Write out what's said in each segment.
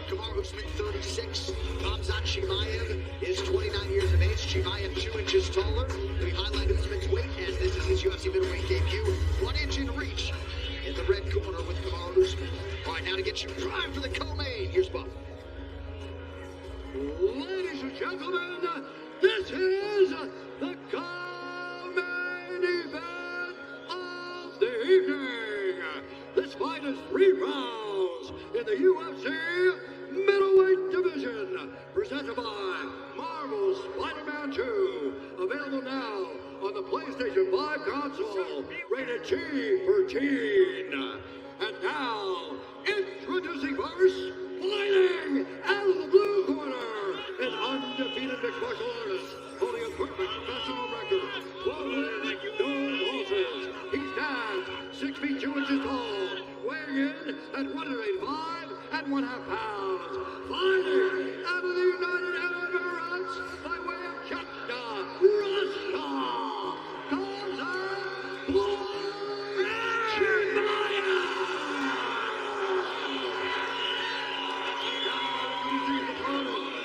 Kamaru Usman, 36. Khamzat Chimaev is 29 years of age. Chimaev 2 inches taller. We highlight Usman's weight as this is his UFC middleweight debut. 1 inch in reach in the red corner with Kamaru Usman. All right, now to get you primed for the co-main. Here's Buff. Ladies and gentlemen, this is the co-main event of the evening. This fight is 3 rounds in the UFC middleweight division, presented by Marvel Spider-Man 2, available now on the PlayStation 5 console, rated G for teen. And now, introducing first, fighting out of the blue corner, an undefeated mixed martial artist, holding a perfect professional record, 12 wins, no losses. He stands 6 feet 2 inches tall, weighing in at 185 and 1/2 pounds. Fighting out of the United Arab Emirates by way of Jeddah, Russia, Khamzat Chimaev.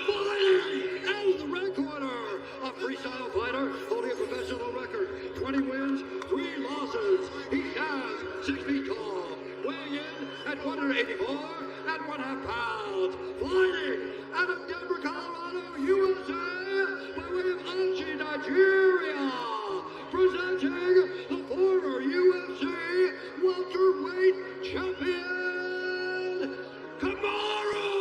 Fighting out of the red corner, a freestyle fighter holding a professional record, 20 wins, 3 losses. He stands 6 feet tall, weighing in at 184 and 1/2 pounds. Fighting out of Denver, Colorado, USA, by way of Aichi, Nigeria, presenting the former UFC welterweight champion, Kamaru,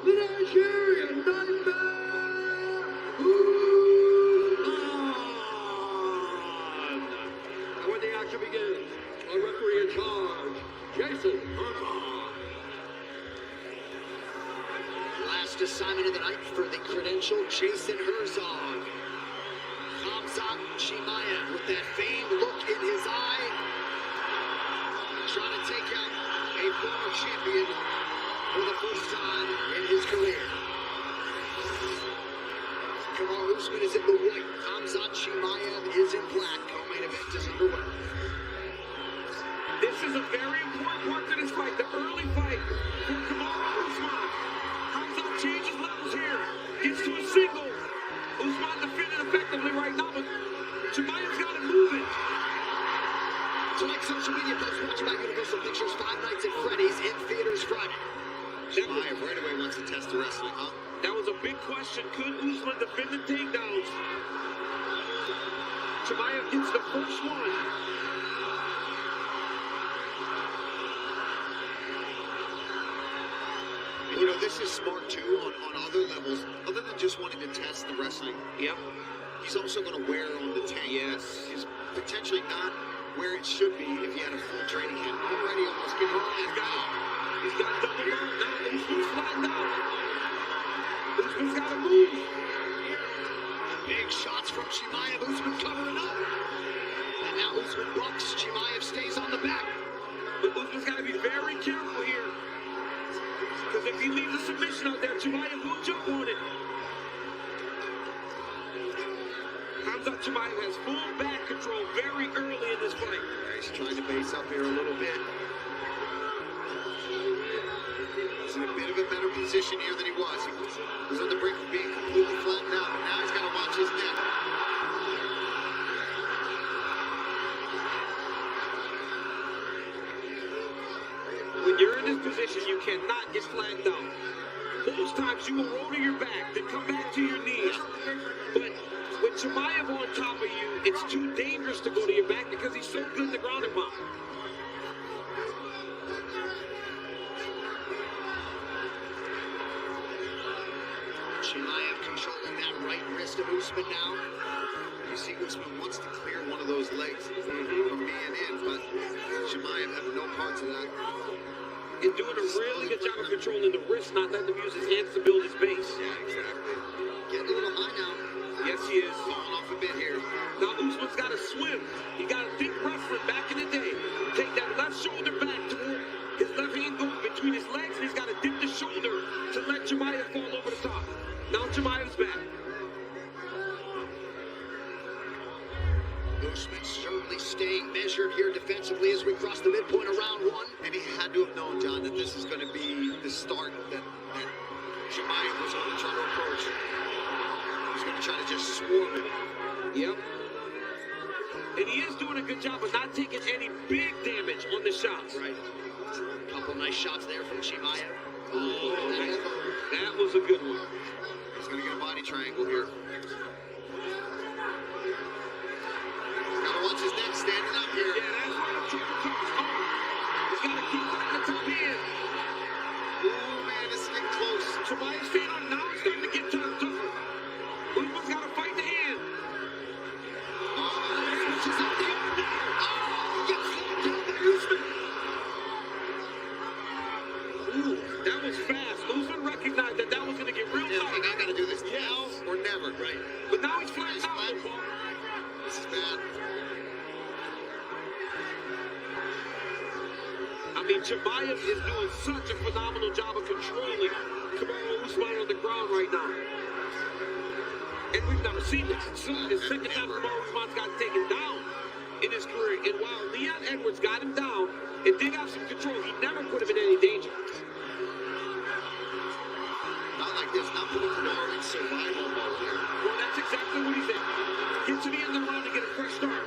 the Nigerian Nightmare Usman. And when the action begins, a referee in charge, Jason Herzog. Last assignment of the night for the credentialed Jason Herzog. Khamzat Chimaev with that famed look in his eye, trying to take out a former champion for the first time in his career. Kamaru Usman is in the white. Khamzat Chimaev is in black. Co-main event is underway. This is a very important part to this fight. The early fight for Kamaru Usman. Khamzat changes levels here. Gets to a single. Usman defending effectively right now, but Chimaev's got to move it. Tonight's social media post brought to you by Universal Pictures. 5 Nights at Freddy's in theaters Friday. Chimaev right away wants to test the wrestling, huh? That was a big question. Could Usman defend the takedowns? Chimaev gets the first one. You know, this is smart too on other levels, other than just wanting to test the wrestling. Yep. He's also going to wear on the tank. Yes. He's potentially not where it should be if he had a full training camp. Already almost getting He's got double mount now. Usman's flattened out. Usman's got to move. Big shots from Chimaev. Usman covering up. And now Usman bucks. Chimaev stays on the back. But Usman's got to be very careful here. Because if he leaves a submission out there, Chimaev will jump on it. Khamzat Chimaev has full back control very early in this fight. He's trying to base up here a little bit. He's in a bit of a better position here than he was. He was on the brink of being completely flattened out, but now he's got to watch his neck. When you're in this position, you cannot get flattened out. Most times you will roll to your back, then come back to your knees. But with Chimaev on top of you, it's too dangerous to go to your back because he's so good in the ground and pound. Chimaev controlling that right wrist of Usman now. You see Usman wants to clear one of those legs from being in, but Chimaev having no parts of that. And doing a really good job of controlling the wrist, not letting him use his hands to build his base. Yeah, exactly. Getting a little high now. Yes, he is. Falling off a bit here. Now Usman's got to swim. He got to think wrestling back in the day. Take that left shoulder back toward his left hand going between his legs, and he's got to dip the shoulder to let Chimaev fall over the top. Now Chimaev's back. Usman certainly staying measured here defensively as we cross the midpoint of round 1. And he had to have known, John, that this is going to be the start that Chimaev was going to try to approach. He's going to try to just swarm him. Yep. And he is doing a good job of not taking any big damage on the shots. Right. A couple nice shots there from Chimaev. That was a good one. He's going to get a body triangle here. Gotta watch his neck standing up here. Yeah, that's why the triple comes home. He's got to keep fighting the top end. Oh, man, this is getting close. Chimaev's staying on. Now it's starting to get tougher. Usman's got to fight the hand. Switches up the arm now. Oh, gets slowed down by Usman. Ooh, that was fast. Usman recognized that that was going to get real Yeah, tight. I gotta do this now or never. Right. But now he's flattened out. This is bad. I mean, Chimaev is doing such a phenomenal job of controlling Kamaru Usman on the ground right now. And we've never seen this. It's the second time Kamaru Usman's gotten taken down in his career. And while Leon Edwards got him down and did have some control, he never put him in any danger. Not like this. Not putting Kamaru in survival mode here. Well, that's exactly what he's in. Get to the end of the round and get a fresh start.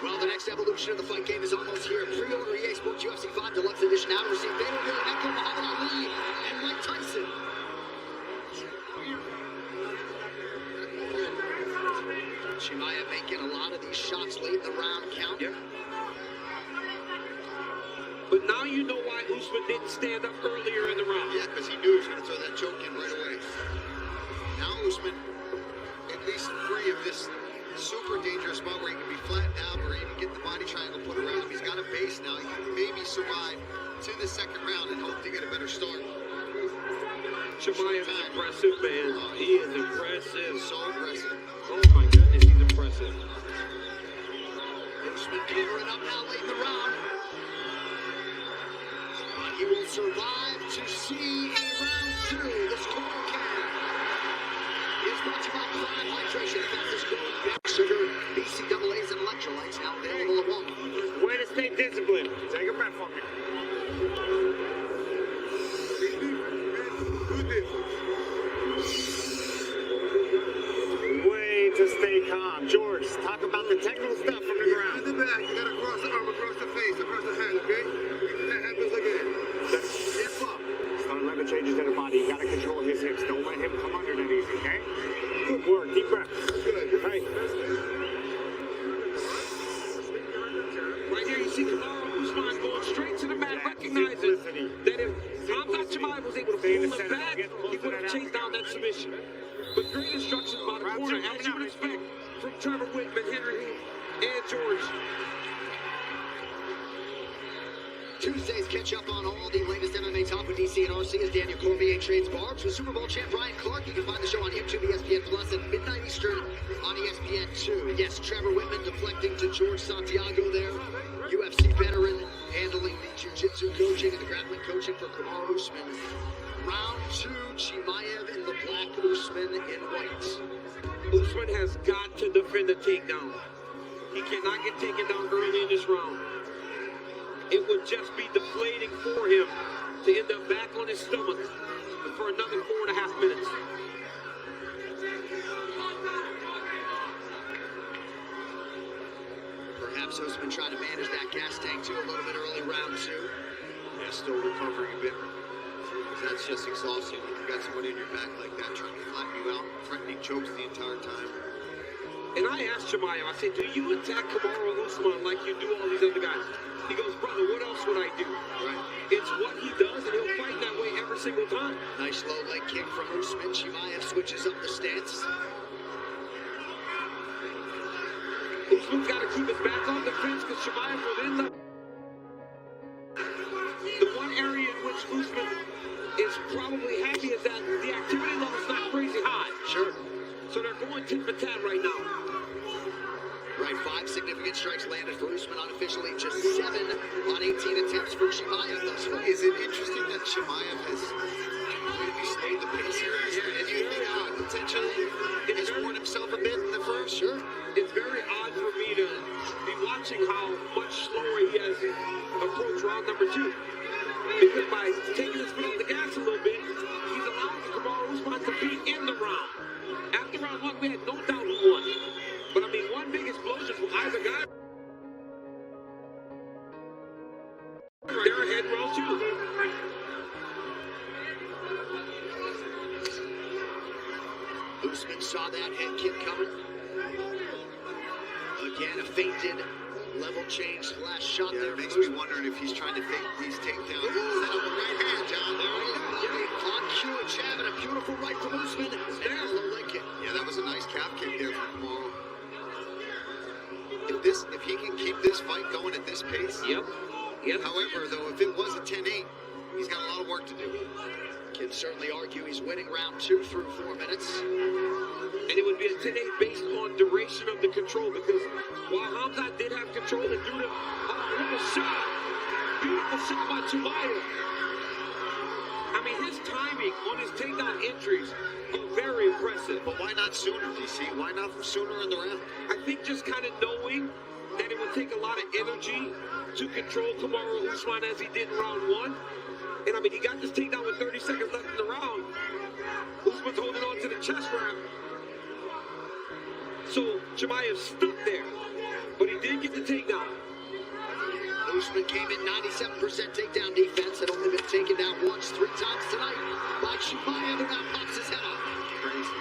Well, the next evolution of the fight game is almost here. Pre-order EA Sports UFC 5 Deluxe Edition now to receive Vader, Echo, Muhammad Ali, and Mike Tyson. Chimaev making a lot of these shots late in the round count. Yep. But now you know why Usman didn't stand up earlier in the round. Yeah, because he knew he was going to throw that choke in right away. Now Usman, at least free of this super dangerous spot where he can be flattened out or even get the body triangle put around him. He's got a base now. He can maybe survive to the second round and hope to get a better start. Chimaev is impressive, man. He is impressive. So impressive. Oh my goodness, he's impressive. Usman covering up now late in the round. But he will survive to see a round 2. The score card is brought to you by Prime Hydration, the fastest growing beverage, sugar, BCAAs, and electrolytes, now available at Walmart. Way to stay disciplined. Take a breath for me. Way to stay calm. George, talk about the technical stuff from the ground. In the back, you gotta cross the arm across the face, across the hand, okay? That happens again. Step up. Start lever changes in the body. You gotta control his hips. Don't let him come under that easy, okay? Good work. Deep breath. Good. Hey. Right here, you see Kamaru Usman going straight to the mat, recognizing that if Khamzat Chimaev was able to pull him back, he would have chased down that submission. But great instructions by the corner, as you would expect from Trevor Whitman, Henry, and George. Tuesdays, catch up on all the latest MMA talk with DC and RC as Daniel Cormier trades barbs with Super Bowl champ Brian Clark. You can find the show on YouTube, ESPN Plus, at midnight Eastern on ESPN2. Yes, Trevor Whitman deflecting to George Santiago there. UFC veteran handling the jiu-jitsu coaching and the grappling coaching for Kamaru Usman. Round 2, Chimaev in the black, Usman in white. Usman has got to defend the takedown. He cannot get taken down early in this round. It would just be deflating for him to end up back on his stomach for another 4.5 minutes. Perhaps Usman trying to manage that gas tank too a little bit early, round 2. Yeah, still recovering a bit. That's just exhausting. You got someone in your back like that trying to flatten you out, threatening chokes the entire time. And I asked Chimaev, I said, do you attack Kamaru Usman like you do all these other guys? He goes, brother, what else would I do? Right. It's what he does, and he'll fight that way every single time. Nice low leg kick from Usman. Chimaev switches up the stance. Usman's got to keep his back on the fence because Chimaev will end up. The one area in which Usman is probably happy is that the activity level's not crazy high. Sure. So they're going tit for tat right now. Right, 5 significant strikes landed for Usman unofficially, just 7 on 18 attempts for Chimaev thus far. Is it interesting that Chimaev has maybe stayed the pace here? And you think potentially has worn himself a bit in the first? Sure. It's very odd for me to be watching how much slower he has approached round number 2. Because by taking his foot off the gas a little bit, he's allowing Kamaru Usman to be in the round. After round 1, we had no doubt who won. But I mean, one big explosion from either guy. They're ahead round 2. Usman saw that head kick coming. Again, a feinted level change slash shot there. It makes me wondering if he's trying to fake these takedowns. Set up a right hand, John. There he is. On cue, a jab and a beautiful right from Usman. And a low leg kick. Yeah, that was a nice calf kick there from Kamaru. If he can keep this fight going at this pace. Yep. However, though, if it was a 10-8, he's got a lot of work to do. Can certainly argue he's winning round 2 through 4 minutes. And it would be a 10-8 based on duration of the control because while Khamzat did have control and threw the little shot, beautiful shot by Chimaev. I mean, his timing on his takedown entries are very impressive. But why not sooner, DC? Why not sooner in the round? I think just kind of knowing that it would take a lot of energy to control Kamaru Usman as he did in round 1. And I mean, he got this takedown with 30 seconds left in the round. Usman's holding on to the chest wrap. So Chimaev stuck there, but he did get the takedown. Usman came in 97% takedown defense, had only been taken down once, 3 times tonight by Chimaev, and now pops his head up. Crazy.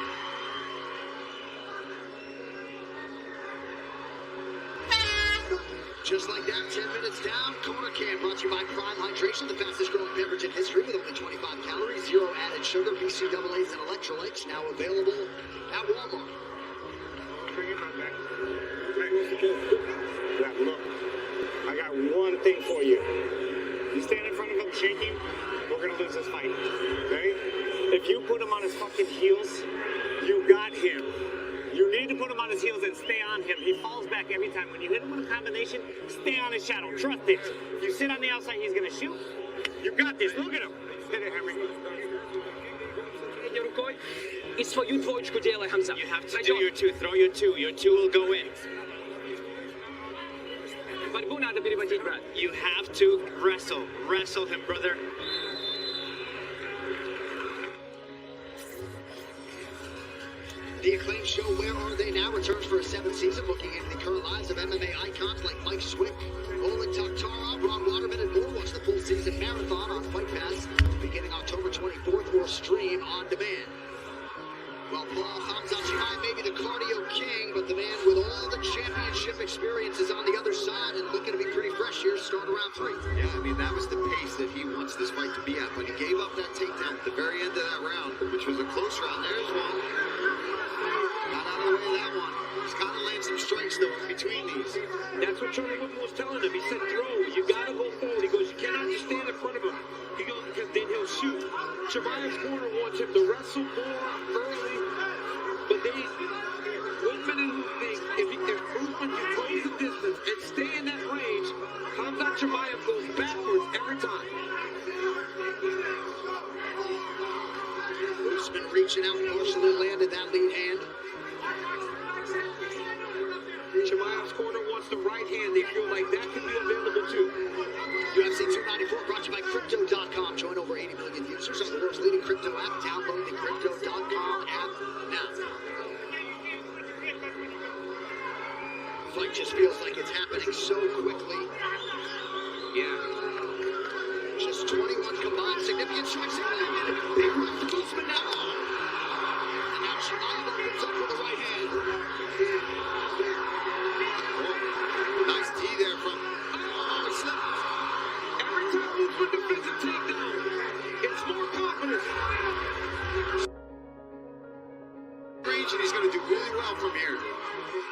Just like that, 10 minutes down. Corner Cam brought to you by Prime Hydration, the fastest growing beverage in history with only 25 calories, 0 added sugar, BCAAs, and electrolytes. Now available at Walmart. Look, I got one thing for you. You stand in front of him shaking, we're gonna lose this fight. Okay? If you put him on his fucking heels, you got him. You need to put him on his heels and stay on him. He falls back every time. When you hit him with a combination, stay on his shadow. Trust it. If you sit on the outside, he's gonna shoot. You got this. Look at him. Hit it, Henry. It's for you dvojičku djela, Hamza. You have to do your two. Throw your two. Your two will go in. But bu nada biri batik, Brad. You have to wrestle. Wrestle him, brother. The acclaimed show Where Are They Now returns for a 7th season, looking into the current lives of MMA icons like Mike Swick, Oleg Taktarov, Ron Waterman, and more. Watch the full season marathon on Fight Pass beginning October 24th or stream on demand. Well, Paul Khamzat Chimaev may be the cardio king, but the man with all the championship experience is on the other side and looking to be pretty fresh here, start around 3. Yeah, I mean, that was the pace that he wants this fight to be at. When he gave up that takedown at the very end of that round, which was a close round, there's one. Got out of the way of that one. He's got to land some strikes, though, in between these. That's what Charlie Woodman was telling him. He said, throw. You got to go forward. He goes, you cannot just stand in front of him. He goes, because then he'll shoot. Chimaev's corner wants him to wrestle more early. But Woodman and Hoop think if Usman can close the distance and stay in that range, Khamzat Chimaev goes backwards every time. Usman reaching out, partially landed that lead hand. Chimaev's corner wants the right hand. They feel like that can be available too. UFC 294 brought to you by Crypto.com. Join over 80 million users on the world's leading crypto app. Download the Crypto.com app now. Fight just feels like it's happening so quickly. Yeah. Just 21 combined. Significant strikes are landed. Big right from Usman now. And now Chimaev opens up with the right hand. Nice tee there from... Oh, slipped. Every time Usman defends a takedown, it's more confidence. Range, and he's going to do really well from here.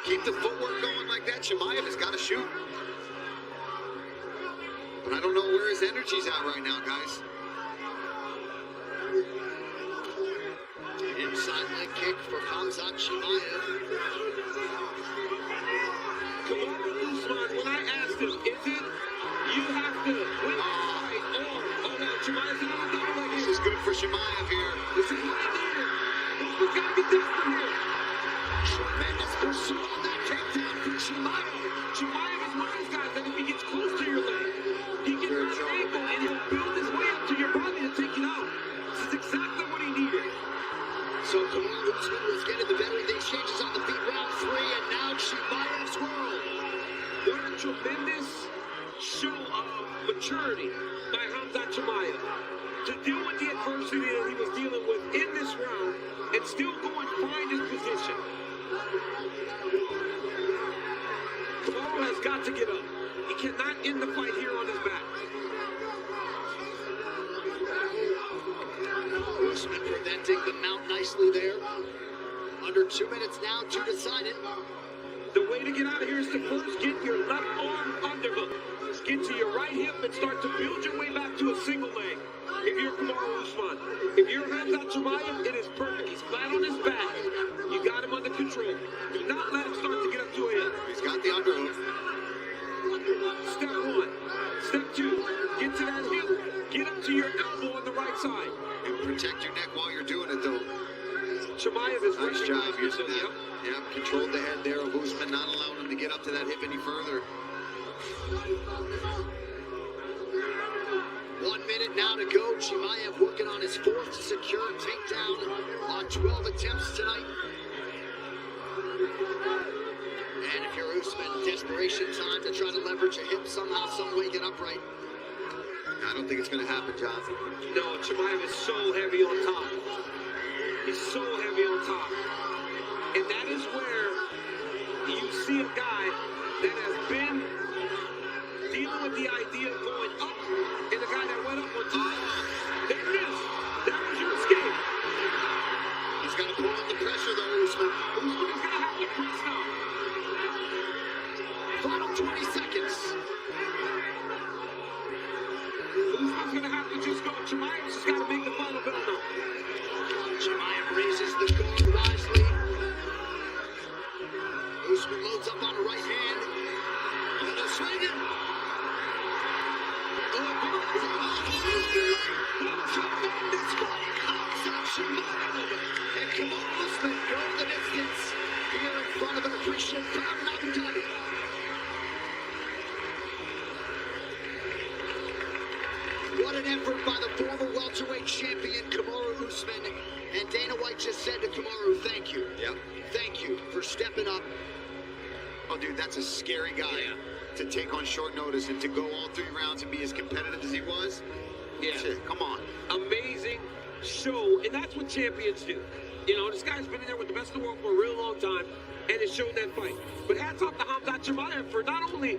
Keep the footwork going like that. Chimaev has got to shoot. But I don't know where his energy's at right now, guys. Inside leg kick for Khamzat Chimaev. Kamaru Usman, when I asked him, is it you have to win the fight or no, Chimaev's another double leg This kick. is good for Chimaev here. This is what I needed. Usman's got to be desperate here. Tremendous pursuit on that takedown for Chimaev. Chimaev is one of those guys that if he gets close to your leg, he can grab an ankle and he'll build his way up to your body to take it out. This is exactly what he needed. So Kamaru Usman was getting the better of the exchanges on the feet, round 3, and now Chimaev's world. What a tremendous show of maturity by Khamzat Chimaev to deal with the adversity that he was dealing with in this round and still go and find his position. Kamaru has got to get up. He cannot end the fight here on his back. Usman preventing the mount nicely there. Under 2 minutes now to decide it. The way to get out of here is to first get your left arm underhook. Get to your right hip and start to build your way back to a single leg. If you're Kamaru Usman, if you're Khamzat Chimaev, it is perfect. He's flat on his back. You got him under control. Do not let him start to get up to a hip. He's got the underhook. Step 1. Step 2. Get to that hip. Get up to your elbow on the right side. And protect your neck while you're doing it, though. Chimaev is Nice job using that. Yep. Yeah, controlled the head there of Usman, not allowing him to get up to that hip any further. 1 minute now to go. Chimaev working on his 4th secure takedown on 12 attempts tonight. And if you're Usman, desperation time to try to leverage a hip somehow, some way, get upright. I don't think it's going to happen, John. No, Chimaev is so heavy on top. He's so heavy on top. And that is where you see a guy that has been dealing with the idea of going up, and the guy that went up one time. There it is. That was your escape. He's got to pull on the pressure, though, Usman. Usman is going to have to press now. Final 20 seconds. Usman's going to have to just go. Chimaev's just got to make the final bell now. Chimaev raises the guard wisely. Usman loads up on the right hand. And they're swinging. Oh, tremendous fight. Khamzat Chimaev and Kamaru Usman go the distance here in front of an appreciative crowd in Abu Dhabi. What an effort by the former welterweight champion Kamaru Usman. And Dana White just said to Kamaru, thank you. Yep. Thank you for stepping up. Oh, dude, that's a scary guy to take on short notice and to go all 3 rounds and be as competitive as he was. Yeah. Shit, come on. Amazing show, and that's what champions do. You know, this guy's been in there with the best in the world for a real long time, and it's shown that fight. But hats off to Khamzat Chimaev for not only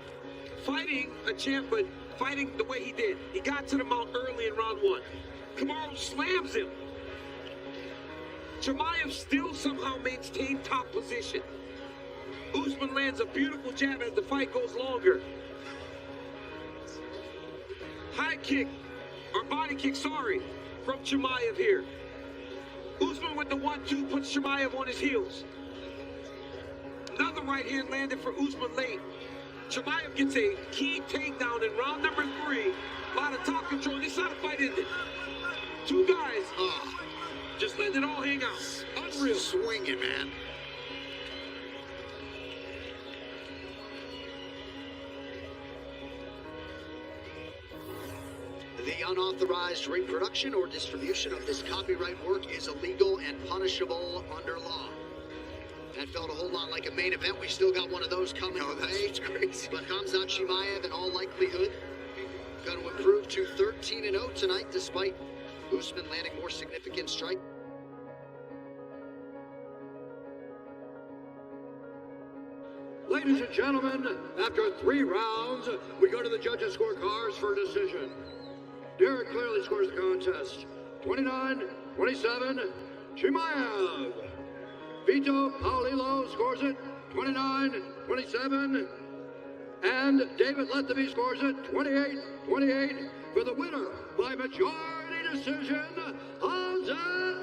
fighting a champ, but fighting the way he did. He got to the mount early in round 1. Kamaru slams him. Chimaev still somehow maintained top position. Usman lands a beautiful jab as the fight goes longer. High kick, or body kick, sorry, from Chimaev here. Usman with the 1-2 puts Chimaev on his heels. Another right hand landed for Usman late. Chimaev gets a key takedown in round number 3. A lot of top control. This is how the fight ended. 2 guys just letting it all hang out. Unreal. Swinging, man. The unauthorized reproduction or distribution of this copyright work is illegal and punishable under law. That felt a whole lot like a main event. We still got one of those coming away. That's crazy. But Khamzat Chimaev, in all likelihood, going to improve to 13-0 tonight, despite Usman landing more significant strikes. Ladies and gentlemen, after 3 rounds, we go to the judges' scorecards for decision. Derek clearly scores the contest. 29-27, Chimaev. Vito Paolillo scores it, 29-27. And David Lethaby scores it, 28-28, for the winner by majority decision, Khamzat